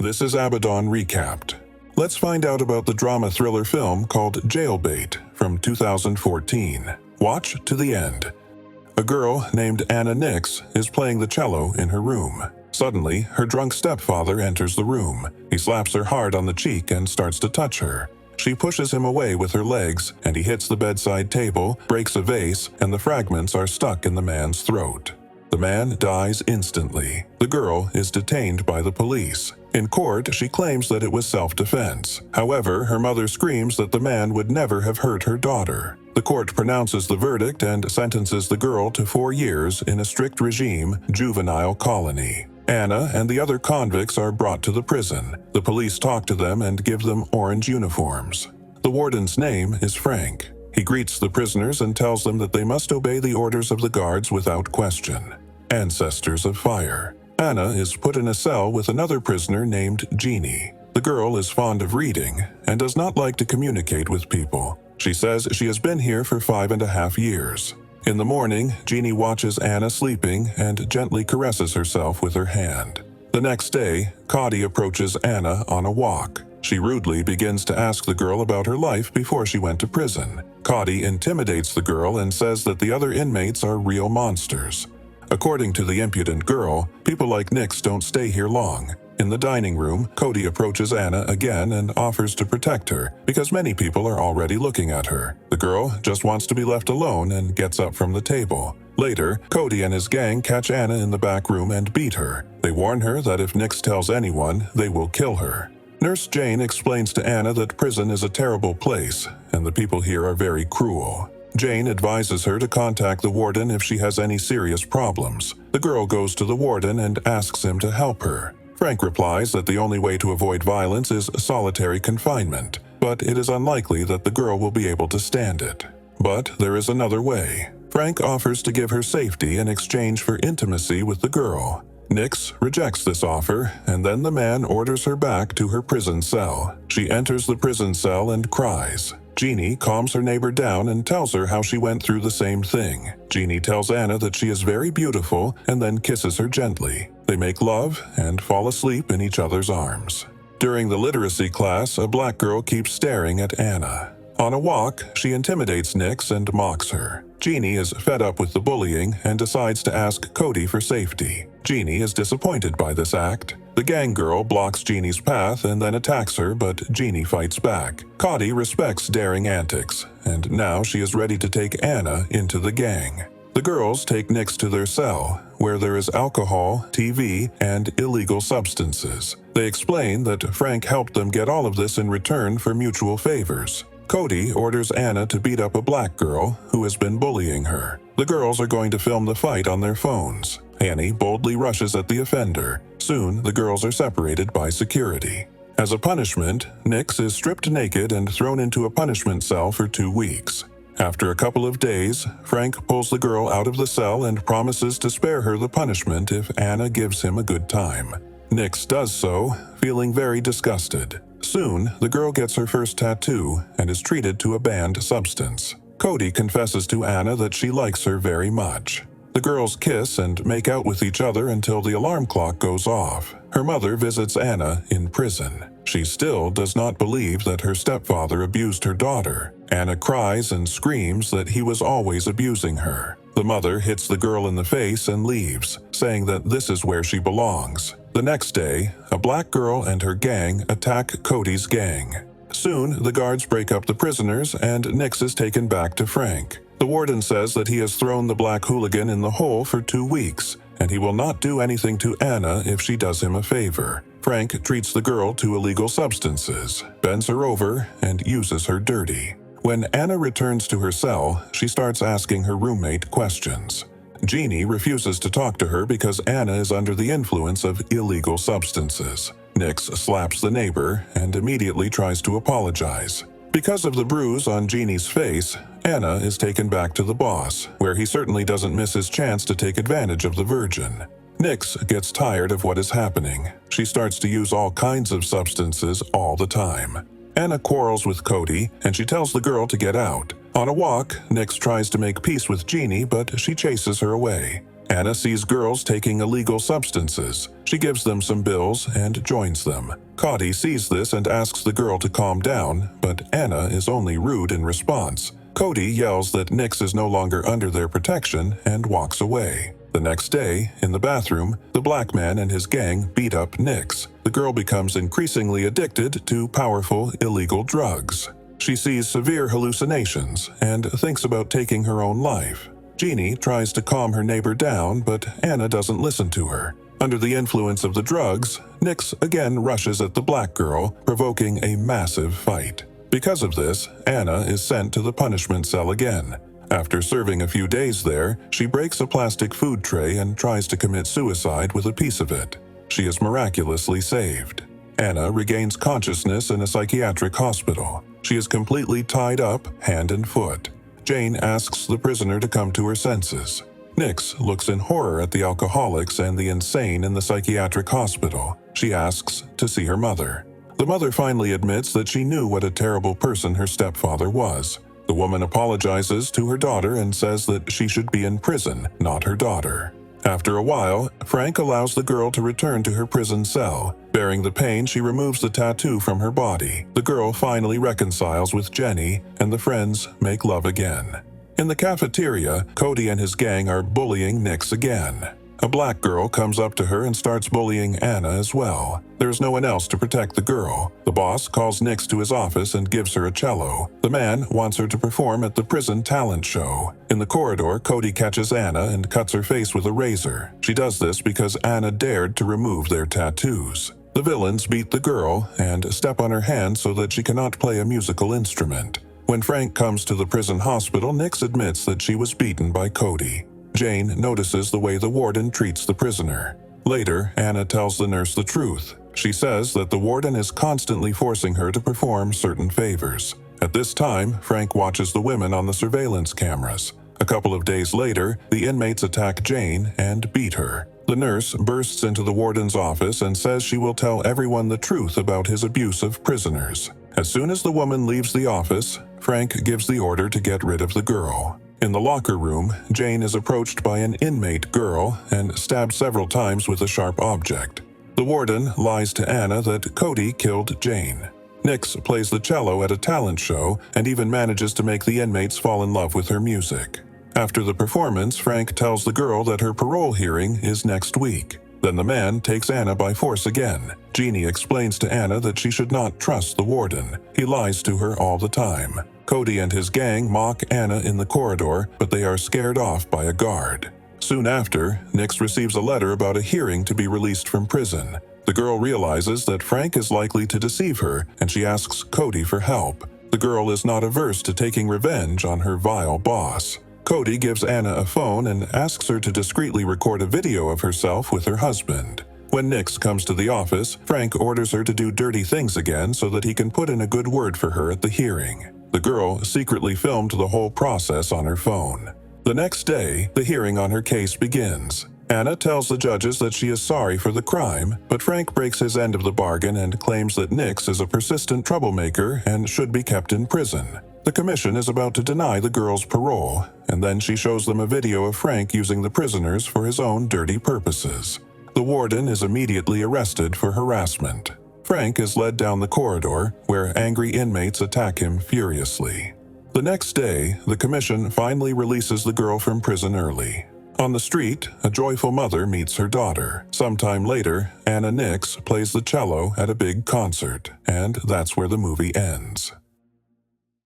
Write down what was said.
This is Abaddon Recapped. Let's find out about the drama thriller film called Jailbait from 2014. Watch to the end. A girl named Anna Nix is playing the cello in her room. Suddenly, her drunk stepfather enters the room. He slaps her hard on the cheek and starts to touch her. She pushes him away with her legs, and he hits the bedside table, breaks a vase, and the fragments are stuck in the man's throat. The man dies instantly. The girl is detained by the police. In court, she claims that it was self-defense. However, her mother screams that the man would never have hurt her daughter. The court pronounces the verdict and sentences the girl to 4 years in a strict regime juvenile colony. Anna and the other convicts are brought to the prison. The police talk to them and give them orange uniforms. The warden's name is Frank. He greets the prisoners and tells them that they must obey the orders of the guards without question. Ancestors of Fire. Anna is put in a cell with another prisoner named Jeannie. The girl is fond of reading and does not like to communicate with people. She says she has been here for 5.5 years. In the morning, Jeannie watches Anna sleeping and gently caresses herself with her hand. The next day, Cody approaches Anna on a walk. She rudely begins to ask the girl about her life before she went to prison. Cody intimidates the girl and says that the other inmates are real monsters. According to the impudent girl, people like Nix don't stay here long. In the dining room, Cody approaches Anna again and offers to protect her because many people are already looking at her. The girl just wants to be left alone and gets up from the table. Later, Cody and his gang catch Anna in the back room and beat her. They warn her that if Nix tells anyone, they will kill her. Nurse Jane explains to Anna that prison is a terrible place and the people here are very cruel. Jane advises her to contact the warden if she has any serious problems. The girl goes to the warden and asks him to help her. Frank replies that the only way to avoid violence is solitary confinement, but it is unlikely that the girl will be able to stand it. But there is another way. Frank offers to give her safety in exchange for intimacy with the girl. Nix rejects this offer, and then the man orders her back to her prison cell. She enters the prison cell and cries. Jeannie calms her neighbor down and tells her how she went through the same thing. Jeannie tells Anna that she is very beautiful and then kisses her gently. They make love and fall asleep in each other's arms. During the literacy class, a black girl keeps staring at Anna. On a walk, she intimidates Nix and mocks her. Jeannie is fed up with the bullying and decides to ask Cody for safety. Jeannie is disappointed by this act. The gang girl blocks Jeannie's path and then attacks her, but Jeannie fights back. Cody respects daring antics, and now she is ready to take Anna into the gang. The girls take Nix to their cell, where there is alcohol, TV, and illegal substances. They explain that Frank helped them get all of this in return for mutual favors. Cody orders Anna to beat up a black girl who has been bullying her. The girls are going to film the fight on their phones. Annie boldly rushes at the offender. Soon, the girls are separated by security. As a punishment, Nix is stripped naked and thrown into a punishment cell for 2 weeks. After a couple of days, Frank pulls the girl out of the cell and promises to spare her the punishment if Anna gives him a good time. Nix does so, feeling very disgusted. Soon, the girl gets her first tattoo and is treated to a banned substance. Cody confesses to Anna that she likes her very much. The girls kiss and make out with each other until the alarm clock goes off. Her mother visits Anna in prison. She still does not believe that her stepfather abused her daughter. Anna cries and screams that he was always abusing her. The mother hits the girl in the face and leaves, saying that this is where she belongs. The next day, a black girl and her gang attack Cody's gang. Soon, the guards break up the prisoners and Nix is taken back to Frank. The warden says that he has thrown the black hooligan in the hole for 2 weeks, and he will not do anything to Anna if she does him a favor. Frank treats the girl to illegal substances, bends her over, and uses her dirty. When Anna returns to her cell, she starts asking her roommate questions. Jeannie refuses to talk to her because Anna is under the influence of illegal substances. Nix slaps the neighbor and immediately tries to apologize. Because of the bruise on Jeannie's face, Anna is taken back to the boss, where he certainly doesn't miss his chance to take advantage of the virgin. Nix gets tired of what is happening. She starts to use all kinds of substances all the time. Anna quarrels with Cody, and she tells the girl to get out. On a walk, Nix tries to make peace with Jeannie, but she chases her away. Anna sees girls taking illegal substances. She gives them some bills and joins them. Cody sees this and asks the girl to calm down, but Anna is only rude in response. Cody yells that Nix is no longer under their protection and walks away. The next day, in the bathroom, the black man and his gang beat up Nix. The girl becomes increasingly addicted to powerful, illegal drugs. She sees severe hallucinations and thinks about taking her own life. Jeannie tries to calm her neighbor down, but Anna doesn't listen to her. Under the influence of the drugs, Nix again rushes at the black girl, provoking a massive fight. Because of this, Anna is sent to the punishment cell again. After serving a few days there, she breaks a plastic food tray and tries to commit suicide with a piece of it. She is miraculously saved. Anna regains consciousness in a psychiatric hospital. She is completely tied up, hand and foot. Jane asks the prisoner to come to her senses. Nix looks in horror at the alcoholics and the insane in the psychiatric hospital. She asks to see her mother. The mother finally admits that she knew what a terrible person her stepfather was. The woman apologizes to her daughter and says that she should be in prison, not her daughter. After a while, Frank allows the girl to return to her prison cell. Bearing the pain, she removes the tattoo from her body. The girl finally reconciles with Jenny, and the friends make love again. In the cafeteria, Cody and his gang are bullying Nix again. A black girl comes up to her and starts bullying Anna as well. There's no one else to protect the girl. The boss calls Nix to his office and gives her a cello. The man wants her to perform at the prison talent show. In the corridor, Cody catches Anna and cuts her face with a razor. She does this because Anna dared to remove their tattoos. The villains beat the girl and step on her hand so that she cannot play a musical instrument. When Frank comes to the prison hospital, Nix admits that she was beaten by Cody. Jane notices the way the warden treats the prisoner. Later, Anna tells the nurse the truth. She says that the warden is constantly forcing her to perform certain favors. At this time, Frank watches the women on the surveillance cameras. A couple of days later, the inmates attack Jane and beat her. The nurse bursts into the warden's office and says she will tell everyone the truth about his abuse of prisoners. As soon as the woman leaves the office, Frank gives the order to get rid of the girl. In the locker room, Jane is approached by an inmate girl and stabbed several times with a sharp object. The warden lies to Anna that Cody killed Jane. Nix plays the cello at a talent show and even manages to make the inmates fall in love with her music. After the performance, Frank tells the girl that her parole hearing is next week. Then the man takes Anna by force again. Jeannie explains to Anna that she should not trust the warden. He lies to her all the time. Cody and his gang mock Anna in the corridor, but they are scared off by a guard. Soon after, Nix receives a letter about a hearing to be released from prison. The girl realizes that Frank is likely to deceive her, and she asks Cody for help. The girl is not averse to taking revenge on her vile boss. Cody gives Anna a phone and asks her to discreetly record a video of herself with her husband. When Nix comes to the office, Frank orders her to do dirty things again so that he can put in a good word for her at the hearing. The girl secretly filmed the whole process on her phone. The next day, the hearing on her case begins. Anna tells the judges that she is sorry for the crime, but Frank breaks his end of the bargain and claims that Nix is a persistent troublemaker and should be kept in prison. The commission is about to deny the girl's parole, and then she shows them a video of Frank using the prisoners for his own dirty purposes. The warden is immediately arrested for harassment. Frank is led down the corridor, where angry inmates attack him furiously. The next day, the commission finally releases the girl from prison early. On the street, a joyful mother meets her daughter. Sometime later, Anna Nix plays the cello at a big concert, and that's where the movie ends.